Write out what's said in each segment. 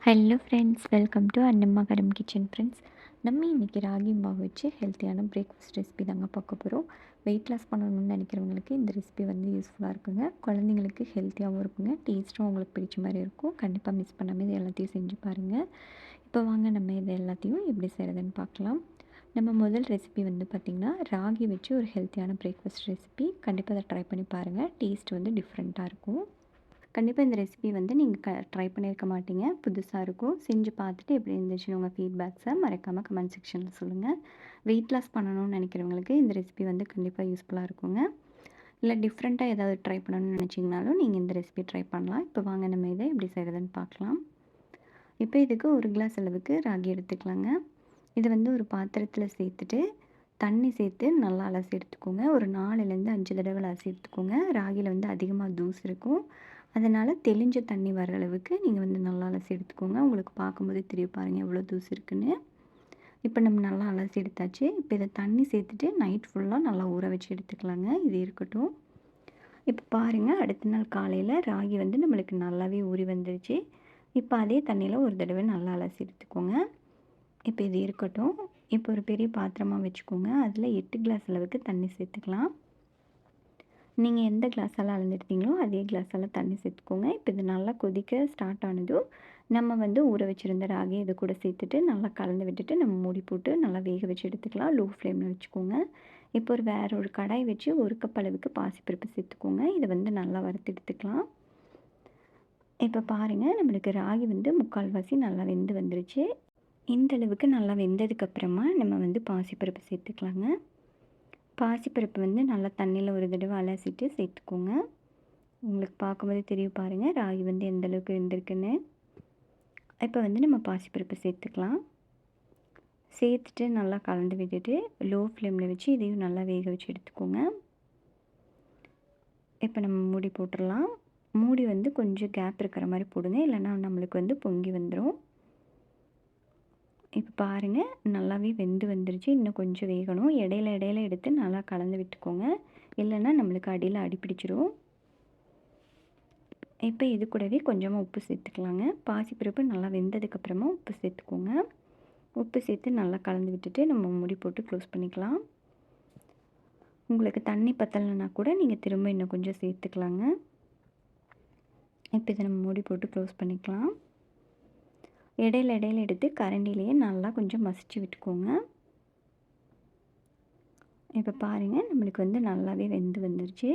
Hello friends, welcome to Annamma kitchen friends. நம்ம இன்றைக்கி ராகி மாவு வச்சு ஹெல்த்தியான பிரேக்ஃபாஸ்ட் ரெசிபி தாங்க பார்க்க போகிறோம். வெயிட் லாஸ் பண்ணணும்னு நினைக்கிறவங்களுக்கு இந்த ரெசிபி வந்து யூஸ்ஃபுல்லாக இருக்குங்க. குழந்தைங்களுக்கு ஹெல்த்தியாகவும் இருக்குங்க, டேஸ்ட்டும் அவங்களுக்கு பிடிச்ச மாதிரி இருக்கும். கண்டிப்பாக மிஸ் பண்ணாமல் இது எல்லாத்தையும் செஞ்சு பாருங்கள். இப்போ வாங்க நம்ம இது எல்லாத்தையும் எப்படி செய்கிறதுன்னு பார்க்கலாம். நம்ம முதல் ரெசிபி வந்து பார்த்திங்கன்னா ராகி வச்சு ஒரு ஹெல்த்தியான பிரேக்ஃபாஸ்ட் ரெசிபி. கண்டிப்பாக அதை ட்ரை பண்ணி பாருங்கள். டேஸ்ட் வந்து டிஃப்ரெண்ட்டாக இருக்கும். கண்டிப்பாக இந்த ரெசிபி வந்து நீங்கள் ட்ரை பண்ணியிருக்க மாட்டீங்க, புதுசாக இருக்கும். செஞ்சு பார்த்துட்டு எப்படி இருந்துச்சுன்னு உங்கள் ஃபீட்பேக்ஸை மறக்காமல் கமெண்ட் செக்ஷனில் சொல்லுங்கள். வெயிட் லாஸ் பண்ணணும்னு நினைக்கிறவங்களுக்கு இந்த ரெசிபி வந்து கண்டிப்பாக யூஸ்ஃபுல்லாக இருக்குங்க. இல்லை டிஃப்ரெண்ட்டாக ஏதாவது ட்ரை பண்ணணும்னு நினச்சிங்கனாலும் நீங்கள் இந்த ரெசிபி ட்ரை பண்ணலாம். இப்போ வாங்க நம்ம இதை எப்படி செய்கிறதுன்னு பார்க்கலாம். இப்போ இதுக்கு 1 கிளாஸ் அளவுக்கு ராகி எடுத்துக்கலாங்க. இதை வந்து ஒரு பாத்திரத்தில் சேர்த்துட்டு தண்ணி சேர்த்து நல்லா அலசி எடுத்துக்கோங்க. ஒரு 4லேருந்து 5 தடவை அலசி எடுத்துக்கோங்க. ராகியில் வந்து அதிகமாக தூசு இருக்கும், அதனால் தெளிஞ்ச தண்ணி வர அளவுக்கு நீங்கள் வந்து நல்லா அலசி எடுத்துக்கோங்க. உங்களுக்கு பார்க்கும்போதே தெரியும் பாருங்கள் எவ்வளோ தூசு இருக்குன்னு. இப்போ நம்ம நல்லா அலசி எடுத்தாச்சு. இப்போ இதை தண்ணி சேர்த்துட்டு நைட் ஃபுல்லாக நல்லா ஊற வச்சு எடுத்துக்கலாங்க. இது இருக்கட்டும். இப்போ பாருங்கள், அடுத்த நாள் காலையில் ராகி வந்து நம்மளுக்கு நல்லாவே ஊறி வந்துருச்சு. இப்போ அதே தண்ணியில் ஒரு தடவை நல்லா அலசி எடுத்துக்கோங்க. இப்போ இது இருக்கட்டும். இப்போ ஒரு பெரிய பாத்திரமாக வச்சுக்கோங்க. அதில் 8 கிளாஸ் அளவுக்கு தண்ணி சேர்த்துக்கலாம். நீங்கள் எந்த கிளாஸால் அளந்தெடுத்தீங்களோ அதே கிளாஸால் தண்ணி சேர்த்துக்கோங்க. இப்போ இது நல்லா கொதிக்க ஸ்டார்ட் ஆனதும் நம்ம வந்து ஊற வச்சுருந்த ராகி இது கூட சேர்த்துட்டு நல்லா கலந்து விட்டுட்டு நம்ம மூடி போட்டு நல்லா வேக வச்சு எடுத்துக்கலாம். லோ ஃப்ளேமில் வச்சுக்கோங்க. இப்போ வேறு ஒரு கடாய் வச்சு 1 கப் அளவுக்கு பாசிப்பருப்பு சேர்த்துக்கோங்க. இதை வந்து நல்லா வறுத்து எடுத்துக்கலாம். இப்போ பாருங்கள், நம்மளுக்கு ராகி வந்து 3/4 நல்லா வெந்து வந்துருச்சு. இந்த அளவுக்கு நல்லா வெந்ததுக்கப்புறமா நம்ம வந்து பாசிப்பருப்பு சேர்த்துக்கலாங்க. பாசிப்பருப்பு வந்து நல்லா தண்ணியில் ஒரு தடவை அலசிட்டு சேர்த்துக்கோங்க. உங்களுக்கு பார்க்கும்போதே தெரியும் பாருங்கள் ராகி வந்து எந்த அளவுக்கு வெந்திருக்குன்னு. இப்போ வந்து நம்ம பாசிப்பருப்பு சேர்த்துக்கலாம். சேர்த்துட்டு நல்லா கலந்து விட்டுட்டு லோ ஃப்ளேமில் வச்சு இதையும் நல்லா வேக வச்சு எடுத்துக்கோங்க. இப்போ நம்ம மூடி போட்டுடலாம். மூடி வந்து கொஞ்சம் கேப் இருக்கிற மாதிரி போடுங்க, இல்லைன்னா நம்மளுக்கு வந்து பொங்கி வந்துடும். இப்போ பாருங்கள், நல்லாவே வெந்து வந்துருச்சு. இன்னும் கொஞ்சம் வேகணும். இடையில எடுத்து நல்லா கலந்து விட்டுக்கோங்க, இல்லைன்னா நம்மளுக்கு அடியில் அடிப்பிடிச்சிடும். இப்போ இது கூடவே கொஞ்சமாக உப்பு சேர்த்துக்கலாங்க. பாசிப்பருப்பு நல்லா வெந்ததுக்கப்புறமா உப்பு சேர்த்துக்கோங்க. உப்பு சேர்த்து நல்லா கலந்து விட்டுட்டு நம்ம மூடி போட்டு க்ளோஸ் பண்ணிக்கலாம். உங்களுக்கு தண்ணி பத்தலைன்னா கூட நீங்கள் திரும்ப இன்னும் கொஞ்சம் சேர்த்துக்கலாங்க. இப்போ இதை நம்ம மூடி போட்டு க்ளோஸ் பண்ணிக்கலாம். இடையில எடுத்து கரண்டிலேயே நல்லா கொஞ்சம் மசிச்சு விட்டுக்கோங்க. இப்போ பாருங்கள், நம்மளுக்கு வந்து நல்லாவே வெந்து வந்துருச்சு.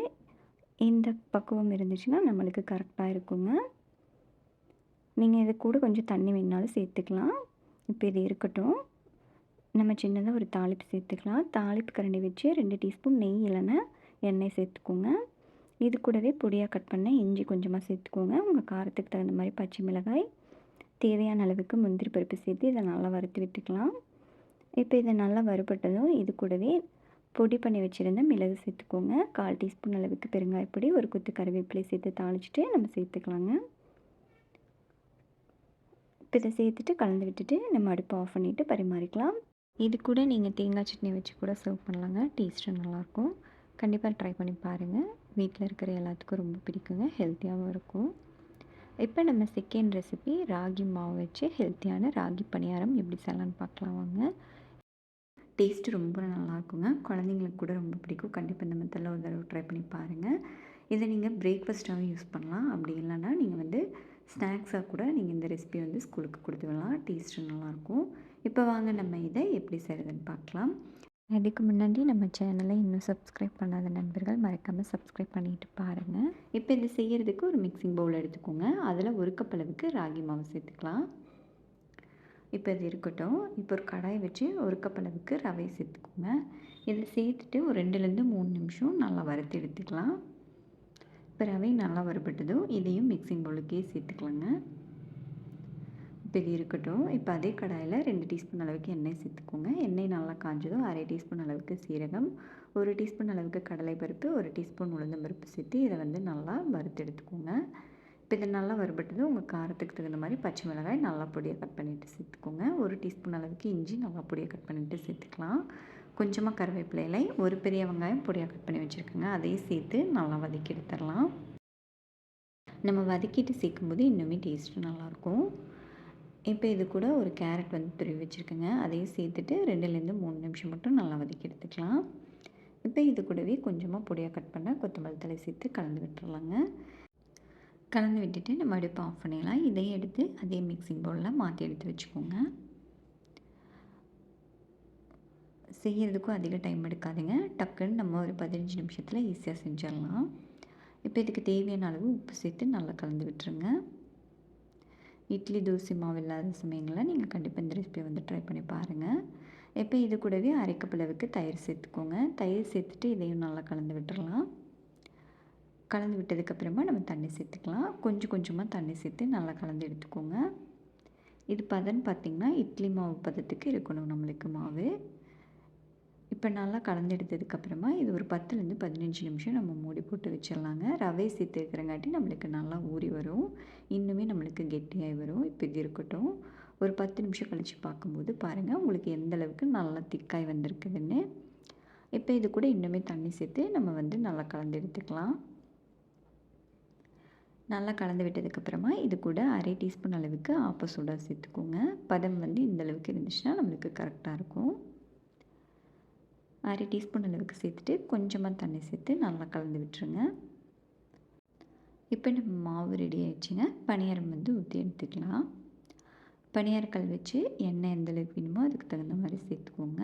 இந்த பக்குவம் இருந்துச்சுன்னா நம்மளுக்கு கரெக்டாக இருக்குங்க. நீங்கள் இது கூட கொஞ்சம் தண்ணி வேணாலும் சேர்த்துக்கலாம். இப்போ இது இருக்கட்டும். நம்ம சின்னதாக ஒரு தாளிப்பு சேர்த்துக்கலாம். தாளிப்பு கரண்டி வச்சு 2 டீஸ்பூன் நெய் இல்லைன்னா எண்ணெய் சேர்த்துக்கோங்க. இது கூடவே பொடியாக கட் பண்ண இஞ்சி கொஞ்சமாக சேர்த்துக்கோங்க. உங்கள் காரத்துக்கு தகுந்த மாதிரி பச்சை மிளகாய், தேவையான அளவுக்கு முந்திரி பருப்பு சேர்த்து இதை நல்லா வறுத்து விட்டுக்கலாம். இப்போ இதை நல்லா வறுபட்டதும் இது கூடவே பொடி பண்ணி வச்சுருந்த மிளகு சேர்த்துக்கோங்க. 1/4 டீஸ்பூன் அளவுக்கு பெருங்காயப்பொடி, ஒரு கொத்து கருவேப்பிலை சேர்த்து தாளிச்சிட்டு நம்ம சேர்த்துக்கலாங்க. இப்போ இதை சேர்த்துட்டு கலந்து விட்டுட்டு நம்ம அடுப்பை ஆஃப் பண்ணிவிட்டு பரிமாறிக்கலாம். இது கூட நீங்கள் தேங்காய் சட்னி வச்சு கூட சர்வ் பண்ணலாங்க. டேஸ்ட்டு நல்லாயிருக்கும். கண்டிப்பாக ட்ரை பண்ணி பாருங்கள். வீட்டில் இருக்கிற எல்லாத்துக்கும் ரொம்ப பிடிக்குங்க, ஹெல்த்தியாகவும் இருக்கும். இப்போ நம்ம செகண்ட் ரெசிபி ராகி மாவு வச்சு ஹெல்த்தியான ராகி பணியாரம் எப்படி செய்யலான்னு பார்க்கலாம் வாங்க. டேஸ்ட்டு ரொம்ப நல்லாயிருக்குங்க. குழந்தைங்களுக்கு கூட ரொம்ப பிடிக்கும். கண்டிப்பாக இந்த மெத்தடில் ஒரு தடவை ட்ரை பண்ணி பாருங்கள். இதை நீங்கள் பிரேக்ஃபாஸ்ட்டாகவும் யூஸ் பண்ணலாம். அப்படி இல்லைன்னா நீங்கள் வந்து ஸ்நாக்ஸாக கூட நீங்கள் இந்த ரெசிபி வந்து ஸ்கூலுக்கு கொடுத்து விடலாம். டேஸ்ட்டு நல்லாயிருக்கும். இப்போ வாங்க நம்ம இதை எப்படி செய்கிறதுன்னு பார்க்கலாம். அதுக்கு முன்னாடி நம்ம சேனலை இன்னும் சப்ஸ்கிரைப் பண்ணாத நண்பர்கள் மறக்காமல் சப்ஸ்கிரைப் பண்ணிட்டு பாருங்கள். இப்போ இது செய்கிறதுக்கு ஒரு மிக்சிங் பவுல் எடுத்துக்கோங்க. அதில் 1 கப் அளவுக்கு ராகி மாவு சேர்த்துக்கலாம். இப்போ இது இருக்கட்டும். இப்போ ஒரு கடாய் வச்சு 1 கப் அளவுக்கு ரவை சேர்த்துக்கோங்க. இதில் சேர்த்துட்டு ஒரு 2லேருந்து 3 நிமிஷம் நல்லா வறுத்து எடுத்துக்கலாம். இப்போ ரவை நல்லா வறுபட்டதும் இதையும் மிக்சிங் பவுலுக்கே சேர்த்துக்கலாங்க. இப்போ இது இருக்கட்டும். இப்போ அதே கடாயில் 2 டீஸ்பூன் அளவுக்கு எண்ணெய் சேர்த்துக்கோங்க. எண்ணெய் நல்லா காஞ்சதும் 1/2 டீஸ்பூன் அளவுக்கு சீரகம், 1 டீஸ்பூன் அளவுக்கு கடலைப்பருப்பு, 1 டீஸ்பூன் உளுந்தம்பருப்பு சேர்த்து இதை வந்து நல்லா வறுத்து எடுத்துக்கோங்க. இப்போ இது நல்லா வறுபட்டதும் உங்கள் காரத்துக்கு தகுந்த மாதிரி பச்சை மிளகாய் நல்லா பொடியாக கட் பண்ணிவிட்டு சேர்த்துக்கோங்க. 1 டீஸ்பூன் அளவுக்கு இஞ்சி நல்லா பொடியாக கட் பண்ணிவிட்டு சேர்த்துக்கலாம். கொஞ்சமாக கருவேப்பிலை இலை, ஒரு பெரிய வெங்காயம் பொடியாக கட் பண்ணி வச்சுருக்கோங்க, அதையும் சேர்த்து நல்லா வதக்கி எடுத்துடலாம். நம்ம வதக்கிட்டு சேர்க்கும்போது இன்னுமே டேஸ்ட்டு நல்லாயிருக்கும். இப்போ இது கூட ஒரு கேரட் வந்து துருவி வச்சுருக்கேங்க. அதையும் சேர்த்துட்டு 2லேருந்து 3 நிமிஷம் மட்டும் நல்லா வதக்கி எடுத்துக்கலாம். இப்போ இது கூடவே கொஞ்சமாக பொடியாக கட் பண்ண கொத்தமல்லி தழை சேர்த்து கலந்து விட்டுறலாங்க. கலந்து விட்டுட்டு நம்ம அடுப்பை ஆஃப் பண்ணிடலாம். இதையும் எடுத்து அதே மிக்சிங் பவுலில் மாற்றி எடுத்து வச்சுக்கோங்க. செய்கிறதுக்கும் அதிக டைம் எடுக்காதுங்க. டக்குன்னு நம்ம ஒரு 15 நிமிஷத்தில் ஈஸியாக செஞ்சிடலாம். இப்போ இதுக்கு தேவையான அளவு உப்பு சேர்த்து நல்லா கலந்து விட்டுருங்க. இட்லி தோசை மாவு இல்லாத சமயங்களில் நீங்கள் கண்டிப்பாக இந்த ரெசிபியை வந்து ட்ரை பண்ணி பாருங்கள். இப்போ இது கூடவே அரை கப் அளவுக்கு தயிர் சேர்த்துக்கோங்க. தயிர் சேர்த்துட்டு இதையும் நல்லா கலந்து விட்டுறலாம். கலந்து விட்டதுக்கப்புறமா நம்ம தண்ணி சேர்த்துக்கலாம். கொஞ்சம் கொஞ்சமாக தண்ணி சேர்த்து நல்லா கலந்து எடுத்துக்கோங்க. இது பதம்னு பார்த்திங்கன்னா இட்லி மாவு பதத்துக்கு இருக்கணும் நம்மளுக்கு மாவு. இப்போ நல்லா கலந்து எடுத்ததுக்கப்புறமா இது ஒரு 10லேருந்து 15 நிமிஷம் நம்ம மூடி போட்டு வச்சிடலாங்க. ரவை சேர்த்துருக்கிறங்காட்டி நம்மளுக்கு நல்லா ஊறி வரும். இன்னுமே நம்மளுக்கு கெட்டியாகி வரும். இப்போ இது இருக்கட்டும். ஒரு 10 நிமிஷம் கழித்து பார்க்கும்போது பாருங்கள் உங்களுக்கு எந்த அளவுக்கு நல்லா திக்காய் வந்திருக்குதுன்னு. இப்போ இது கூட இன்னுமே தண்ணி சேர்த்து நம்ம வந்து நல்லா கலந்து எடுத்துக்கலாம். நல்லா கலந்து விட்டதுக்கப்புறமா இது கூட அரை டீஸ்பூன் அளவுக்கு ஆப்ப சோடா சேர்த்துக்கோங்க. பதம் வந்து இந்த அளவுக்கு இருந்துச்சுன்னா நம்மளுக்கு கரெக்டாக இருக்கும். அரை டீஸ்பூன் அளவுக்கு சேர்த்துட்டு கொஞ்சமாக தண்ணி சேர்த்து நல்லா கலந்து விட்டுருங்க. இப்போ நம்ம மாவு ரெடி ஆகிடுச்சுங்க. பணியாரம் வந்து ஊற்றி எடுத்துக்கலாம். பணியாரக்கல் வச்சு எண்ணெய் எந்த அளவுக்கு வேணுமோ அதுக்கு தகுந்த மாதிரி சேர்த்துக்கோங்க.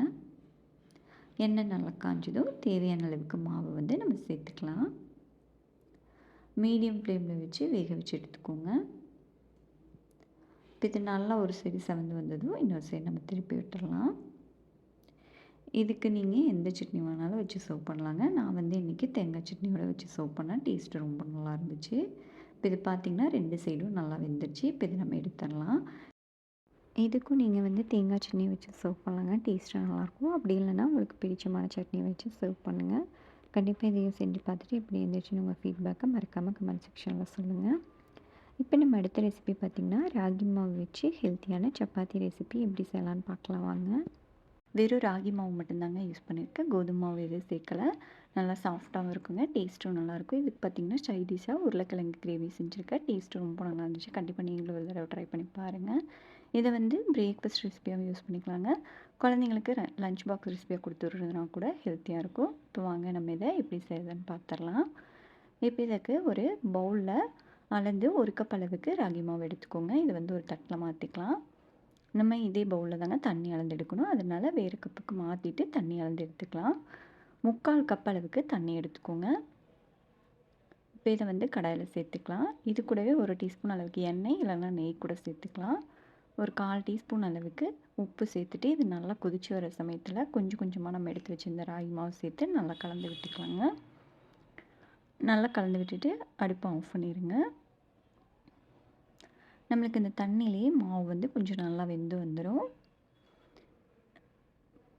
எண்ணெய் நல்லா காஞ்சதும் தேவையான அளவுக்கு மாவு வந்து நம்ம சேர்த்துக்கலாம். மீடியம் ஃப்ளேமில் வச்சு வேக வச்சு எடுத்துக்கோங்க. இப்போ இது நல்லா ஒரு சைடு செவந்து வந்ததும் இன்னொரு சைடு நம்ம திருப்பி விட்டுடலாம். இதுக்கு நீங்கள் எந்த சட்னி வேணாலும் வச்சு சர்வ் பண்ணலாங்க. நான் வந்து இன்றைக்கி தேங்காய் சட்னியோட வச்சு சர்வ் பண்ணேன். டேஸ்ட்டு ரொம்ப நல்லா இருந்துச்சு. இப்போ இது பார்த்திங்கன்னா 2 சைடும் நல்லா வெந்துருச்சு. இப்போ இது நம்ம எடுத்துடலாம். இதுக்கும் நீங்கள் வந்து தேங்காய் சட்னி வச்சு சர்வ் பண்ணலாங்க. டேஸ்ட்டாக நல்லாயிருக்கும். அப்படி இல்லைன்னா உங்களுக்கு பிடிச்சமான சட்னி வச்சு சர்வ் பண்ணுங்கள். கண்டிப்பாக இதையும் செஞ்சு பார்த்துட்டு எப்படி இருந்துச்சுன்னு உங்கள் ஃபீட்பேக்கை மறக்காமல் கமெண்ட் செக்ஷனில் சொல்லுங்கள். இப்போ நம்ம அடுத்த ரெசிபி பார்த்திங்கன்னா ராகி மாவு வச்சு ஹெல்த்தியான சப்பாத்தி ரெசிபி எப்படி செய்யலான்னு பார்க்கலாம் வாங்க. வெறும் ராகி மாவு மட்டும்தாங்க யூஸ் பண்ணியிருக்கேன். கோதுமை மாவு எதுவும் சேர்க்கலை. நல்லா சாஃப்டாகவும் இருக்குங்க. டேஸ்ட்டும் நல்லாயிருக்கும். இதுக்கு பார்த்திங்கன்னா சைடிஷாக உருளைக்கிழங்கு கிரேவி செஞ்சுருக்கேன். டேஸ்ட்டு ரொம்ப நல்லா இருந்துச்சு. கண்டிப்பாக நீங்களும் ஒரு தடவை ட்ரை பண்ணி பாருங்கள். இதை வந்து பிரேக்ஃபாஸ்ட் ரெசிபியாகவும் யூஸ் பண்ணிக்கலாங்க. குழந்தைங்களுக்கு லஞ்ச் பாக்ஸ் ரெசிபியாக கொடுத்து விட்றதுனா கூட ஹெல்த்தியாக இருக்கும். இப்போ வாங்க நம்ம இதை எப்படி செய்யுதுன்னு பார்த்துடலாம். இப்போ இதுக்கு ஒரு பவுலில் அளந்து 1 கப் அளவுக்கு ராகி மாவு எடுத்துக்கோங்க. இது வந்து ஒரு தட்டில் மாற்றிக்கலாம். நம்ம இதே பவுலில் தாங்க தண்ணி அளந்து எடுக்கணும். அதனால் வேறு கப்புக்கு மாற்றிட்டு தண்ணி அளந்து எடுத்துக்கலாம். 3/4 கப் அளவுக்கு தண்ணி எடுத்துக்கோங்க. இப்போ இதை வந்து கடாயில் சேர்த்துக்கலாம். இது கூடவே 1 டீஸ்பூன் அளவுக்கு எண்ணெய் இல்லைன்னா நெய் கூட சேர்த்துக்கலாம். ஒரு 1/4 டீஸ்பூன் அளவுக்கு உப்பு சேர்த்துட்டு இது நல்லா கொதித்து வர சமயத்தில் கொஞ்சம் கொஞ்சமாக நம்ம எடுத்து வச்சுருந்த ராகி மாவு சேர்த்து நல்லா கலந்து விட்டுக்கலாங்க. நல்லா கலந்து விட்டுட்டு அடுப்பை ஆஃப் பண்ணிடுங்க. நம்மளுக்கு இந்த தண்ணியிலேயே மாவு வந்து கொஞ்சம் நல்லா வெந்து வந்துடும்.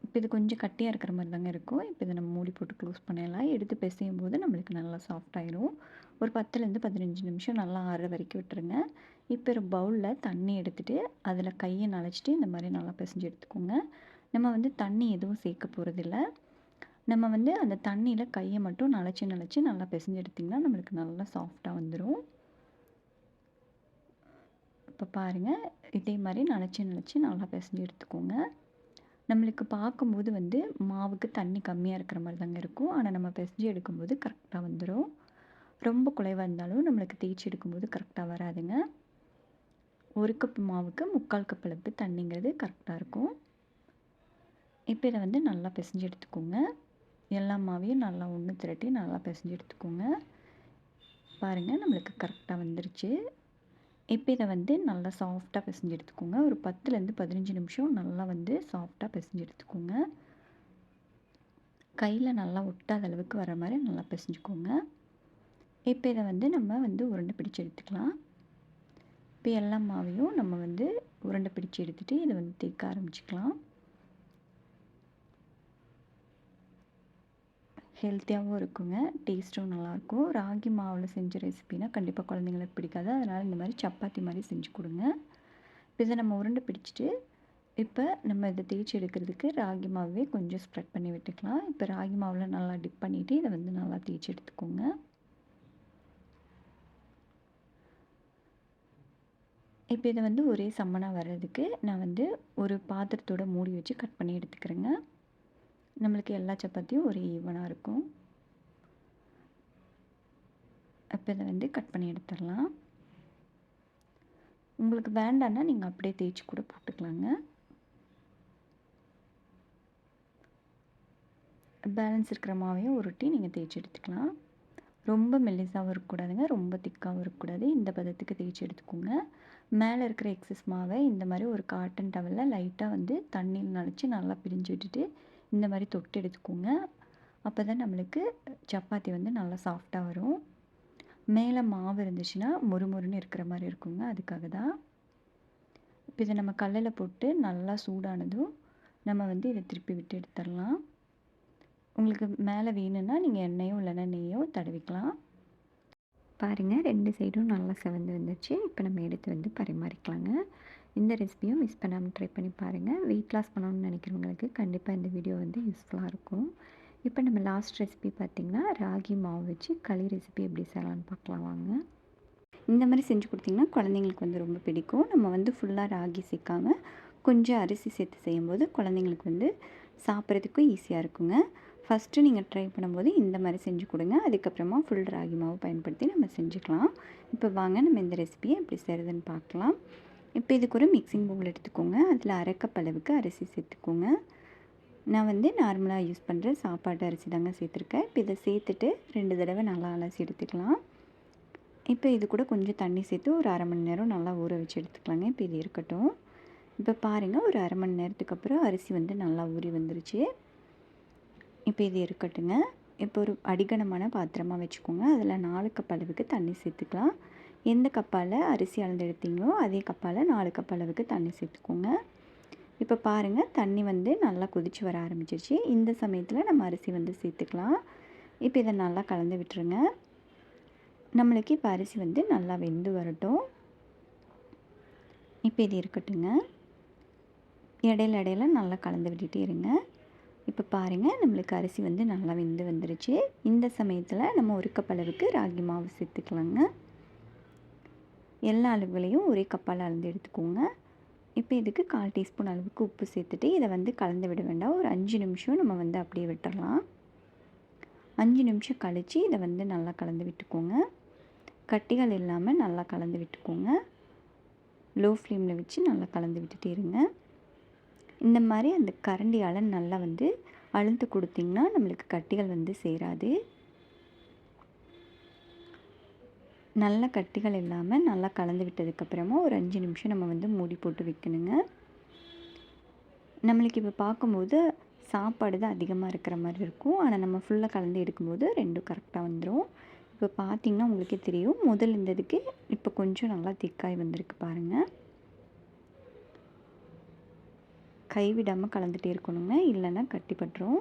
இப்போ இது கொஞ்சம் கட்டியாக இருக்கிற மாதிரி தாங்க இருக்கும். இப்போ இதை நம்ம மூடி போட்டு க்ளோஸ் பண்ணிடலாம். எடுத்து பிசையும் போது நம்மளுக்கு நல்லா சாஃப்டாயிடும். ஒரு 10லேருந்து 15 நிமிஷம் நல்லா ஆற வரைக்கும் விட்டுருங்க. இப்போ ஒரு பவுலில் தண்ணி எடுத்துகிட்டு அதில் கையை நனைச்சிட்டு இந்த மாதிரி நல்லா பிசைஞ்சு எடுத்துக்கோங்க. நம்ம வந்து தண்ணி எதுவும் சேர்க்க போகிறதில்ல. நம்ம வந்து அந்த தண்ணியில் கையை மட்டும் நனைச்சி நல்லா பிசைஞ்சு எடுத்திங்கன்னா நம்மளுக்கு நல்லா சாஃப்டாக வந்துடும். இப்போ பாருங்கள், இதே மாதிரி நனைச்சி நல்லா பிசைஞ்சு எடுத்துக்கோங்க. நம்மளுக்கு பார்க்கும்போது வந்து மாவுக்கு தண்ணி கம்மியாக இருக்கிற மாதிரி தாங்க இருக்கும். ஆனால் நம்ம பிசைஞ்சு எடுக்கும்போது கரெக்டாக வந்துடும். ரொம்ப குலைவாக இருந்தாலும் நம்மளுக்கு தேய்ச்சி எடுக்கும்போது கரெக்டாக வராதுங்க. 1 கப் மாவுக்கு 3/4 கப் அளவுக்கு தண்ணிங்கிறது கரெக்டாக இருக்கும். இப்போ இதை வந்து நல்லா பிசைஞ்சு எடுத்துக்கோங்க. எல்லா மாவையும் நல்லா ஒன்று திரட்டி நல்லா பிசைஞ்சு எடுத்துக்கோங்க. பாருங்கள், நம்மளுக்கு கரெக்டாக வந்துருச்சு. இப்போ இதை வந்து நல்லா சாஃப்டாக பிசைஞ்சு எடுத்துக்கோங்க. ஒரு 10லேருந்து 15 நிமிஷம் நல்லா வந்து சாஃப்டாக பிசைஞ்சு எடுத்துக்கோங்க. கையில் நல்லா ஒட்டாத அளவுக்கு வர மாதிரி நல்லா பிசைஞ்சுக்கோங்க. இப்போ இதை வந்து நம்ம வந்து உருண்டை பிடிச்சி எடுத்துக்கலாம். இப்போ எல்லா மாவையும் நம்ம வந்து உருண்டை பிடிச்சி எடுத்துகிட்டு இதை வந்து தேய்க்க ஆரம்பிச்சிக்கலாம். ஹெல்த்தியாகவும் இருக்குங்க. டேஸ்ட்டும் நல்லாயிருக்கும். ராகி மாவில் செஞ்ச ரெசிபினா கண்டிப்பாக குழந்தைங்களுக்கு பிடிக்காது. அதனால் இந்த மாதிரி சப்பாத்தி மாதிரி செஞ்சு கொடுங்க. இதை நம்ம உருண்டை பிடிச்சிட்டு இப்போ நம்ம இதை தேய்ச்சி எடுக்கிறதுக்கு ராகி மாவே கொஞ்சம் ஸ்ப்ரெட் பண்ணி விட்டுக்கலாம். இப்போ ராகி மாவில் நல்லா டிப் பண்ணிவிட்டு இதை வந்து நல்லா தேய்ச்சி எடுத்துக்கோங்க. இப்போ இதை வந்து ஒரே சமனாக வர்றதுக்கு நான் வந்து ஒரு பாத்திரத்தோட மூடி வச்சு கட் பண்ணி எடுத்துக்கிறேங்க. நம்மளுக்கு எல்லா சப்பாத்தியும் ஒரு ஈவனாக இருக்கும். இப்போ இதை வந்து கட் பண்ணி எடுத்துடலாம். உங்களுக்கு வேண்டான்னா நீங்கள் அப்படியே தேய்ச்சி கூட போட்டுக்கலாங்க. பேலன்ஸ் இருக்கிற மாவையும் உருட்டி நீங்கள் தேய்ச்சி எடுத்துக்கலாம். ரொம்ப மெல்லிசாகவும் இருக்கக்கூடாதுங்க, ரொம்ப திக்காகவும் இருக்கக்கூடாது. இந்த பதத்துக்கு தேய்ச்சி எடுத்துக்கோங்க. மேலே இருக்கிற எக்ஸஸ் மாவை இந்த மாதிரி ஒரு காட்டன் டவலில் லைட்டாக வந்து தண்ணியில் நனைச்சி நல்லா பிழிஞ்சு விட்டுட்டு இந்த மாதிரி தொட்டு எடுத்துக்கோங்க. அப்போ தான் நம்மளுக்கு சப்பாத்தி வந்து நல்லா சாஃப்டாக வரும். மேலே மாவு இருந்துச்சுன்னா மொறுமொறுன்னு இருக்கிற மாதிரி இருக்குங்க, அதுக்காக தான். இப்போ இதை நம்ம கல்லில் போட்டு நல்லா சூடானதும் நம்ம வந்து இதை திருப்பி விட்டு எடுத்துடலாம். உங்களுக்கு மேலே வேணும்னா நீங்கள் எண்ணெயோ இல்லைன்னா நெய்யோ தடவிக்கலாம். பாருங்கள், 2 சைடும் நல்லா செவந்து வந்துச்சு. இப்போ நம்ம எடுத்து வந்து பரிமாறிக்கலாங்க. இந்த ரெசிபியும் மிஸ் பண்ணாமல் ட்ரை பண்ணி பாருங்கள். வெயிட் லாஸ் பண்ணணும்னு நினைக்கிறவங்களுக்கு கண்டிப்பாக இந்த வீடியோ வந்து யூஸ்ஃபுல்லாக இருக்கும். இப்போ நம்ம லாஸ்ட் ரெசிபி பார்த்திங்கன்னா ராகி மாவு வச்சு களி ரெசிபி எப்படி செய்யலான்னு பார்க்கலாம் வாங்க. இந்த மாதிரி செஞ்சு கொடுத்திங்கன்னா குழந்தைங்களுக்கு வந்து ரொம்ப பிடிக்கும். நம்ம வந்து ஃபுல்லாக ராகி சேர்க்காமல் கொஞ்சம் அரிசி சேர்த்து செய்யும்போது குழந்தைங்களுக்கு வந்து சாப்பிட்றதுக்கும் ஈஸியாக இருக்குங்க. ஃபஸ்ட்டு நீங்கள் ட்ரை பண்ணும்போது இந்த மாதிரி செஞ்சு கொடுங்க. அதுக்கப்புறமா ஃபுல் ராகி மாவு பயன்படுத்தி நம்ம செஞ்சுக்கலாம். இப்போ வாங்க நம்ம இந்த ரெசிபியை எப்படி செய்கிறதுன்னு பார்க்கலாம். இப்போ இதுக்கு ஒரு மிக்சிங் பவுல் எடுத்துக்கோங்க. அதில் அரை கப் அளவுக்கு அரிசி சேர்த்துக்கோங்க. நான் வந்து நார்மலாக யூஸ் பண்ணுற சாப்பாட்டு அரிசி தாங்க சேர்த்துருக்கேன். இப்போ இதை சேர்த்துட்டு 2 தடவை நல்லா அலசி எடுத்துக்கலாம். இப்போ இது கூட கொஞ்சம் தண்ணி சேர்த்து ஒரு அரை மணி நேரம் நல்லா ஊற வச்சு எடுத்துக்கலாங்க. இப்போ இது இருக்கட்டும். இப்போ பாருங்கள், ஒரு அரை மணி நேரத்துக்கு அப்புறம் அரிசி வந்து நல்லா ஊறி வந்துருச்சு. இப்போ இது இருக்கட்டுங்க. இப்போ ஒரு அடிகனமான பாத்திரமாக வச்சுக்கோங்க. அதில் 4 கப் அளவுக்கு தண்ணி சேர்த்துக்கலாம். எந்த கப்பால் அரிசி அளந்து எடுத்தீங்களோ அதே கப்பால் 4 கப் அளவுக்கு தண்ணி சேர்த்துக்கோங்க. இப்போ பாருங்கள், தண்ணி வந்து நல்லா கொதித்து வர ஆரம்பிச்சிருச்சு. இந்த சமயத்தில் நம்ம அரிசி வந்து சேர்த்துக்கலாம். இப்போ இதை நல்லா கலந்து விட்டுருங்க. நம்மளுக்கு இப்போ அரிசி வந்து நல்லா வெந்து வரட்டும். இப்போ இது இருக்கட்டுங்க. இடையில நல்லா கலந்து விட்டுட்டே இருங்க. இப்போ பாருங்கள், நம்மளுக்கு அரிசி வந்து நல்லா வெந்து வந்துருச்சு. இந்த சமயத்தில் நம்ம 1 கப் அளவுக்கு ராகி மாவு சேர்த்துக்கலாங்க. எல்லா அளவுகளையும் ஒரே கப்பால் அளந்து எடுத்துக்கோங்க. இப்போ இதுக்கு 1/4 டீஸ்பூன் அளவுக்கு உப்பு சேர்த்துட்டு இதை வந்து கலந்து விட வேண்டாம். ஒரு 5 நிமிஷம் நம்ம வந்து அப்படியே விட்டுடலாம். 5 நிமிஷம் கழித்து இதை வந்து நல்லா கலந்து விட்டுக்கோங்க. கட்டிகள் இல்லாமல் நல்லா கலந்து விட்டுக்கோங்க. லோ ஃப்ளேமில் வச்சு நல்லா கலந்து விட்டுட்டே இருங்க. இந்த மாதிரி அந்த கரண்டியால் நல்லா வந்து அழுத்து கொடுத்திங்கன்னா நம்மளுக்கு கட்டிகள் வந்து சேராது. நல்ல கட்டிகள் இல்லாமல் நல்லா கலந்து விட்டதுக்கப்புறமா ஒரு 5 நிமிஷம் நம்ம வந்து மூடி போட்டு வைக்கணுங்க. நம்மளுக்கு இப்போ பார்க்கும்போது சாப்பாடு தான் அதிகமாக இருக்கிற மாதிரி இருக்கும். ஆனால் நம்ம ஃபுல்லாக கலந்து எடுக்கும்போது 2ம் கரெக்டாக வந்துடும். இப்போ பார்த்திங்கன்னா உங்களுக்கே தெரியும், முதல் இருந்ததுக்கு இப்போ கொஞ்சம் நல்லா திக்காய் வந்திருக்கு பாருங்கள். கைவிடாமல் கலந்துகிட்டே இருக்கணுங்க, இல்லைன்னா கட்டிப்பட்டுரும்.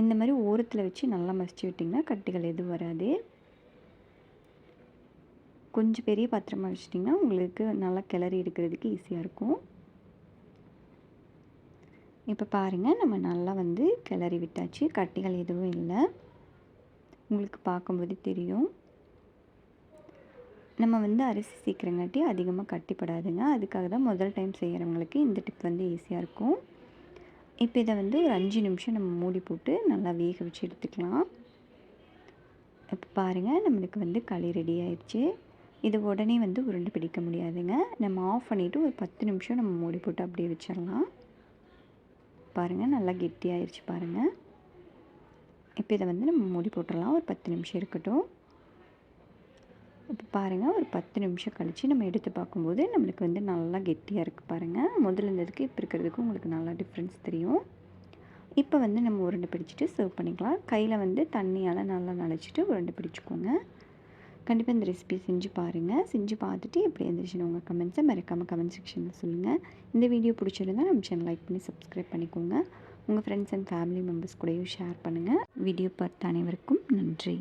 இந்த மாதிரி ஓரத்தில் வச்சு நல்லா மசிச்சு விட்டிங்கன்னா கட்டிகள் எதுவும் வராது. கொஞ்சம் பெரிய பாத்திரமாக வச்சிட்டிங்கன்னா உங்களுக்கு நல்லா கிளறி எடுக்கிறதுக்கு ஈஸியாக இருக்கும். இப்போ பாருங்கள், நம்ம நல்லா வந்து கிளறி விட்டாச்சு. கட்டிகள் எதுவும் இல்லை, உங்களுக்கு பார்க்கும்போது தெரியும். நம்ம வந்து அரிசி சேர்க்குறங்காட்டி அதிகமாக கட்டிப்படாதுங்க. அதுக்காக தான் முதல் டைம் செய்கிறவங்களுக்கு இந்த டிப் வந்து ஈஸியாக இருக்கும். இப்போ இதை வந்து ஒரு 5 நிமிஷம் நம்ம மூடி போட்டு நல்லா வேக வச்சு எடுத்துக்கலாம். இப்போ பாருங்கள், நம்மளுக்கு வந்து களி ரெடி ஆயிடுச்சு. இது உடனே வந்து உருண்டை பிடிக்க முடியாதுங்க. நம்ம ஆஃப் பண்ணிவிட்டு ஒரு 10 நிமிஷம் நம்ம மூடி போட்டு அப்படியே வச்சிடலாம். பாருங்கள், நல்லா கெட்டியாயிருச்சு பாருங்கள். இப்போ இதை வந்து நம்ம மூடி போட்டுடலாம். ஒரு 10 நிமிஷம் இருக்கட்டும். இப்போ பாருங்கள், ஒரு 10 நிமிஷம் கழித்து நம்ம எடுத்து பார்க்கும்போது நம்மளுக்கு வந்து நல்லா கெட்டியாக இருக்குது பாருங்கள். முதல்ல இருந்ததுக்கு இப்போ இருக்கிறதுக்கு உங்களுக்கு நல்லா டிஃப்ரென்ஸ் தெரியும். இப்போ வந்து நம்ம உருண்டை பிடிச்சிட்டு சர்வ் பண்ணிக்கலாம். கையில் வந்து தண்ணியால் நல்லா நனைச்சிட்டு உருண்டை பிடிச்சிக்கோங்க. கண்டிப்பாக இந்த ரெசிபி செஞ்சு பாருங்கள். செஞ்சு பார்த்துட்டு எப்படி இருந்துச்சுன்னு உங்கள் கமெண்ட்ஸை மறக்காமல் கமெண்ட் செக்ஷனில் சொல்லுங்கள். இந்த வீடியோ பிடிச்சிருந்தால் நம்ம சேனல் லைக் பண்ணி சப்ஸ்கிரைப் பண்ணிக்கோங்க. உங்கள் ஃப்ரெண்ட்ஸ் அண்ட் ஃபேமிலி மெம்பர்ஸ் கூடயும் ஷேர் பண்ணுங்கள். வீடியோ பார்த்த அனைவருக்கும் நன்றி.